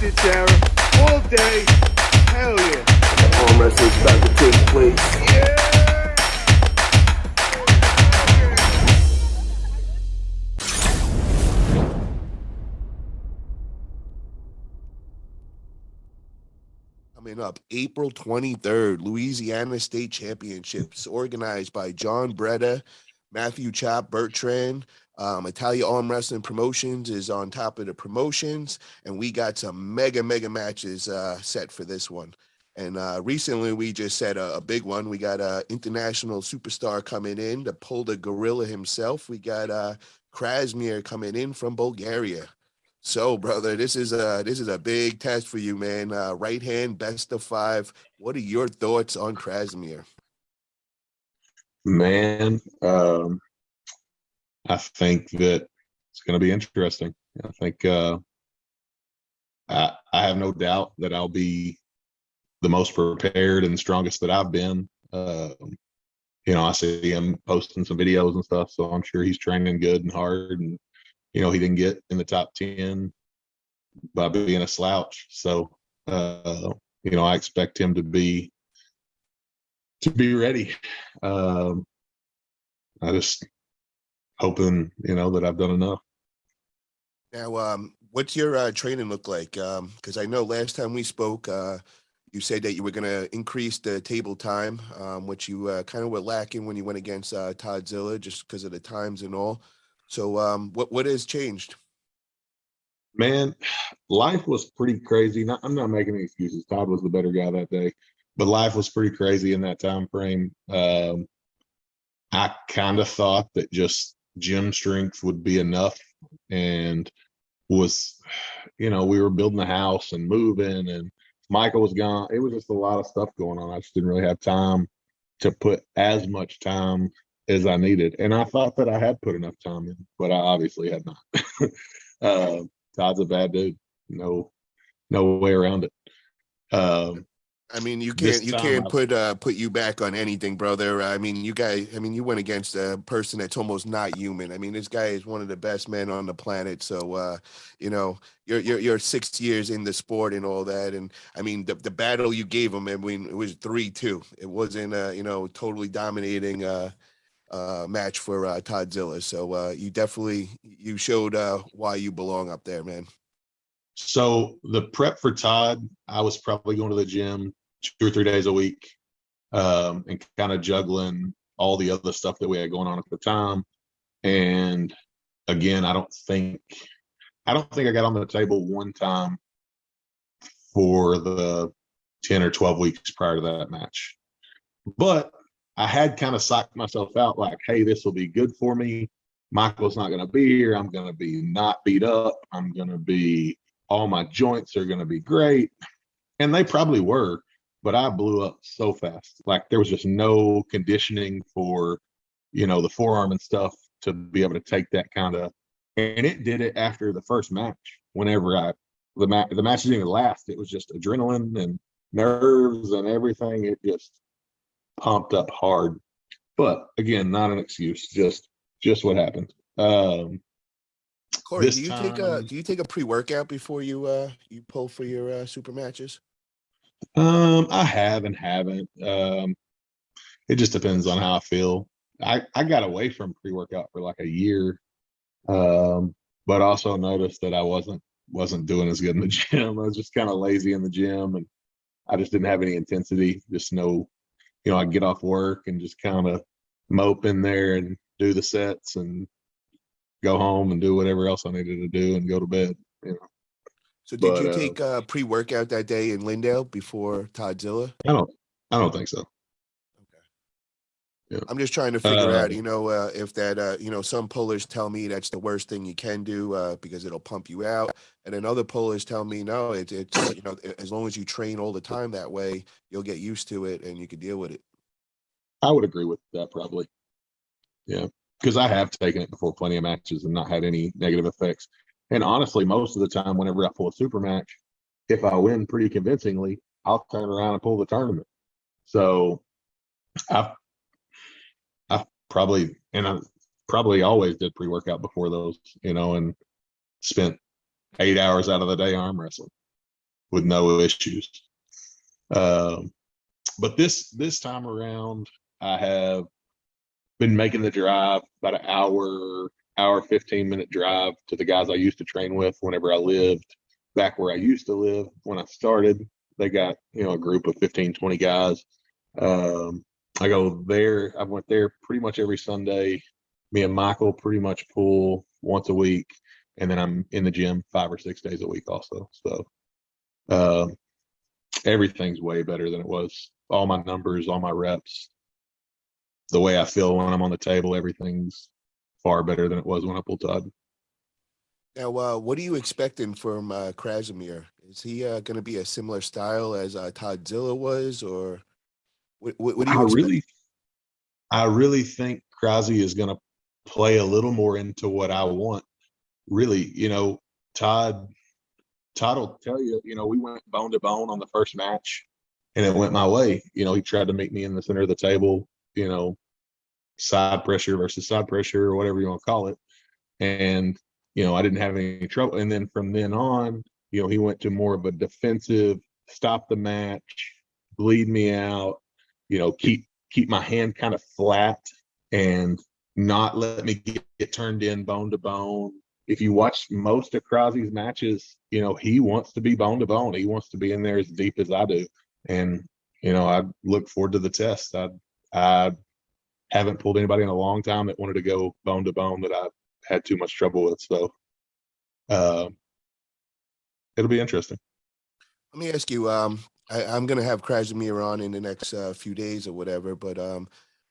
it, Sarah. All day. Hell yeah. Arm wrestling's about to take place. Yeah. Coming up April 23rd, Louisiana State Championships, organized by John Breda, Matthew Chop, Bertrand. Italia ArmWrestling Promotions is on top of the promotions, and we got some mega matches set for this one. And recently, we just set a big one. We got an international superstar coming in, the Polder Gorilla himself. We got Krasimir coming in from Bulgaria. So, brother, this is a big test for you, man. Right hand, best of 5. What are your thoughts on Krasimir? Man, I think that it's going to be interesting. I think I have no doubt that I'll be the most prepared and strongest that I've been. I see him posting some videos and stuff, so I'm sure he's training good and hard. And he didn't get in the top 10 by being a slouch. So, I expect him to be ready. I just hoping, that I've done enough. Now, what's your training look like? Because I know last time we spoke, you said that you were going to increase the table time, which you kind of were lacking when you went against Toddzilla, just because of the times and all. So what has changed? Man, life was pretty crazy. I'm not making any excuses. Todd was the better guy that day, but life was pretty crazy in that time frame. I kind of thought that just gym strength would be enough, and was, we were building a house and moving, and Michael was gone. It was just a lot of stuff going on. I just didn't really have time to put as much time as I needed. And I thought that I had put enough time in, but I obviously had not. Todd's a bad dude. No way around it. You can't put you back on anything, brother. You went against a person that's almost not human. This guy is one of the best men on the planet. So, you're 6 years in the sport and all that. And the battle you gave him, it was 3-2. It wasn't totally dominating match for Toddzilla. So you showed why you belong up there, man. So the prep for Todd, I was probably going to the gym 2 or 3 days a week, and kind of juggling all the other stuff that we had going on at the time. And again, I don't think I got on the table one time for the 10 or 12 weeks prior to that match. But I had kind of psyched myself out like, hey, this will be good for me. Michael's not going to be here. I'm going to be not beat up. All my joints are going to be great. And they probably were, but I blew up so fast. Like, there was just no conditioning for, the forearm and stuff to be able to take that kind of, and it did it after the first match. Whenever the match didn't even last. It was just adrenaline and nerves and everything. It just pumped up hard. But again, not an excuse, just what happened. Corey, do you take a pre-workout before you pull for your super matches? I have and haven't. It just depends on how I feel. I got away from pre-workout for like a year, but also noticed that I wasn't doing as good in the gym. I was just kind of lazy in the gym, and I just didn't have any intensity. Just I'd get off work and just kind of mope in there and do the sets and go home and do whatever else I needed to do and go to bed. So did you take a pre-workout that day in Lindale before Toddzilla? I don't think so. Okay. Yeah. I'm just trying to figure out, if that, some pullers tell me that's the worst thing you can do because it'll pump you out. And then other pullers tell me, no, it's as long as you train all the time that way, you'll get used to it and you can deal with it. I would agree with that probably. Yeah. Because I have taken it before plenty of matches and not had any negative effects. And honestly, most of the time, whenever I pull a super match, if I win pretty convincingly, I'll turn around and pull the tournament. So I probably always did pre-workout before those, and spent 8 hours out of the day arm wrestling. with no issues. But this time around, I have been making the drive, about an hour 15-minute drive to the guys I used to train with whenever I lived back where I used to live. When I started, they got, a group of 15, 20 guys. I go there. I went there pretty much every Sunday. Me and Michael pretty much pull once a week, and then I'm in the gym 5 or 6 days a week also. So everything's way better than it was. All my numbers, all my reps, the way I feel when I'm on the table, everything's far better than it was when I pulled Todd. Now, what are you expecting from Krasimir? Is he going to be a similar style as Todd Zilla was, or what do you expect? I really think Krasi is going to play a little more into what I want. Really, Todd will tell you, we went bone to bone on the first match, and it went my way. He tried to meet me in the center of the table, side pressure versus side pressure, or whatever you want to call it. And, I didn't have any trouble. And then from then on, he went to more of a defensive, stop the match, bleed me out, keep my hand kind of flat and not let me get turned in bone to bone. If you watch most of Krasi's matches, he wants to be bone to bone. He wants to be in there as deep as I do. And, I look forward to the test. I haven't pulled anybody in a long time that wanted to go bone to bone that I've had too much trouble with. So it'll be interesting. Let me ask you, I'm going to have Krasimir on in the next few days or whatever, but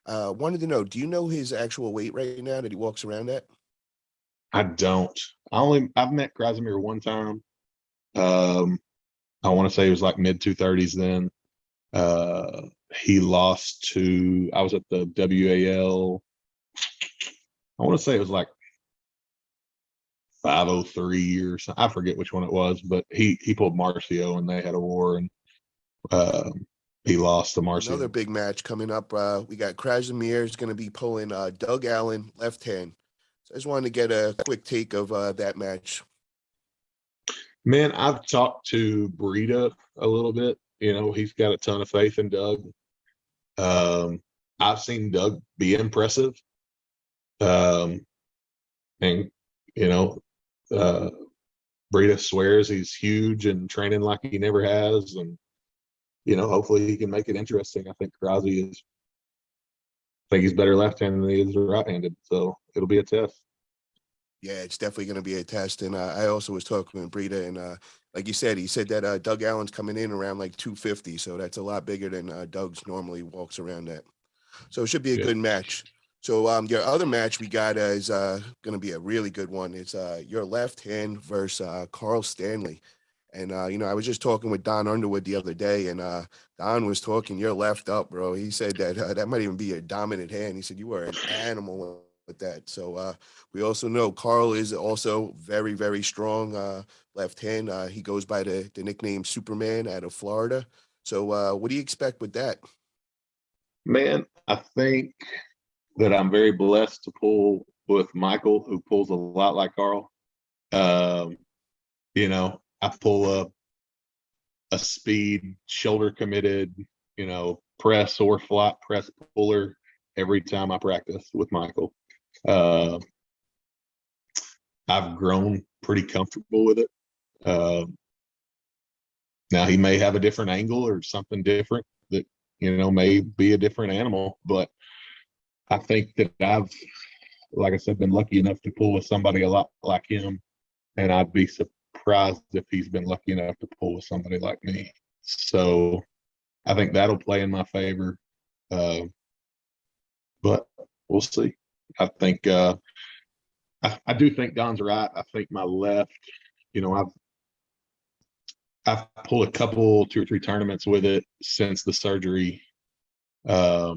wanted to know, do you know his actual weight right now that he walks around at? I don't. I've met Krasimir one time. I want to say it was like mid 230s then. He lost to, I was at the WAL. I want to say it was like 503 or something. I forget which one it was, but he pulled Marcio and they had a war, and he lost to Marcio. Another big match coming up. We got Krasimir is going to be pulling Doug Allen left hand. So I just wanted to get a quick take of that match. Man, I've talked to Breda a little bit. He's got a ton of faith in Doug. I've seen Doug be impressive. And, Breda swears he's huge and training like he never has. And, hopefully he can make it interesting. I think Krasi he's better left-handed than he is right-handed. So it'll be a test. Yeah, it's definitely going to be a test. And I also was talking with Breda, and like you said, he said that Doug Allen's coming in around like 250. So that's a lot bigger than Doug's normally walks around at. So it should be a good match. So your other match we got is going to be a really good one. It's your left hand versus Carl Stanley. And, I was just talking with Don Underwood the other day, and Don was talking your left up, bro. He said that that might even be a dominant hand. He said you were an animal with that. So we also know Karl is also very, very strong left hand. He goes by the nickname Superman out of Florida. So what do you expect with that? Man, I think that I'm very blessed to pull with Michael, who pulls a lot like Karl. I pull a speed, shoulder committed, press or flat press puller every time I practice with Michael. I've grown pretty comfortable with it. Now he may have a different angle or something different that, may be a different animal, but I think that I've, like I said, been lucky enough to pull with somebody a lot like him, and I'd be surprised if he's been lucky enough to pull with somebody like me. So I think that'll play in my favor. But we'll see. I think I do think Don's right. I think my left, I've pulled a couple, 2 or 3 tournaments with it since the surgery. I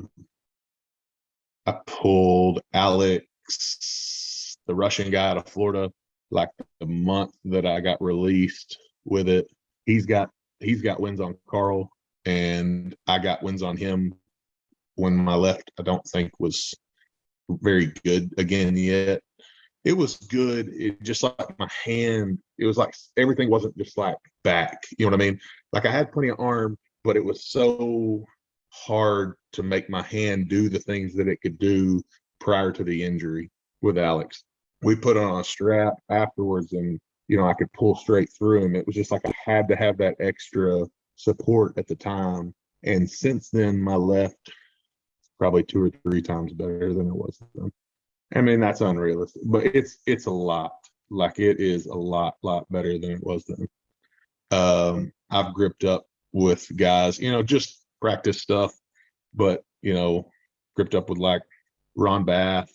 pulled Alex, the Russian guy out of Florida, like the month that I got released with it. He's got wins on Karl, and I got wins on him when my left I don't think was very good again yet. it was good. It just like my hand, it was like everything wasn't just like back. You know what I mean? Like I had plenty of arm, but it was so hard to make my hand do the things that it could do prior to the injury with Alex. We put on a strap afterwards and, you know, I could pull straight through him. It was just like I had to have that extra support at the time. And since then, my left probably 2 or 3 times better than it was then. I mean, that's unrealistic, but it's a lot. Like it is a lot better than it was then. I've gripped up with guys, you know, just practice stuff, but you know, gripped up with like Ron Bath,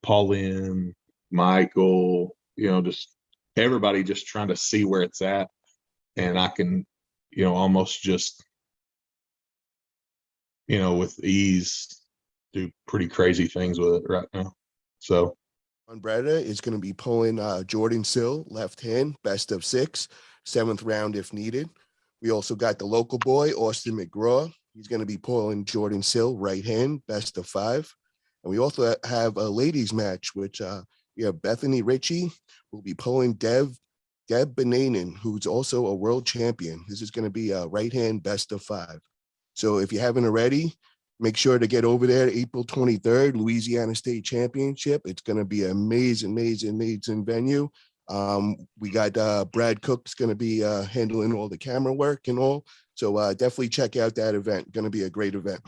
Paulin, Michael, you know, just everybody just trying to see where it's at. And I can, you know, almost just, you know, with ease do pretty crazy things with it right now. So On Breda is going to be pulling Jordan Sill, left hand, best of 6, 7th round if needed. We also got the local boy, Austin McGraw. He's going to be pulling Jordan Sill, right hand, best of 5. And we also have a ladies match, which we have Bethany Ritchey will be pulling Deb Banaian, who's also a world champion. This is going to be a right hand, best of 5. So if you haven't already, make sure to get over there April 23rd, Louisiana State Championship. It's going to be an amazing venue. We got Brad Cook's going to be handling all the camera work and all. So definitely check out that event. Going to be a great event.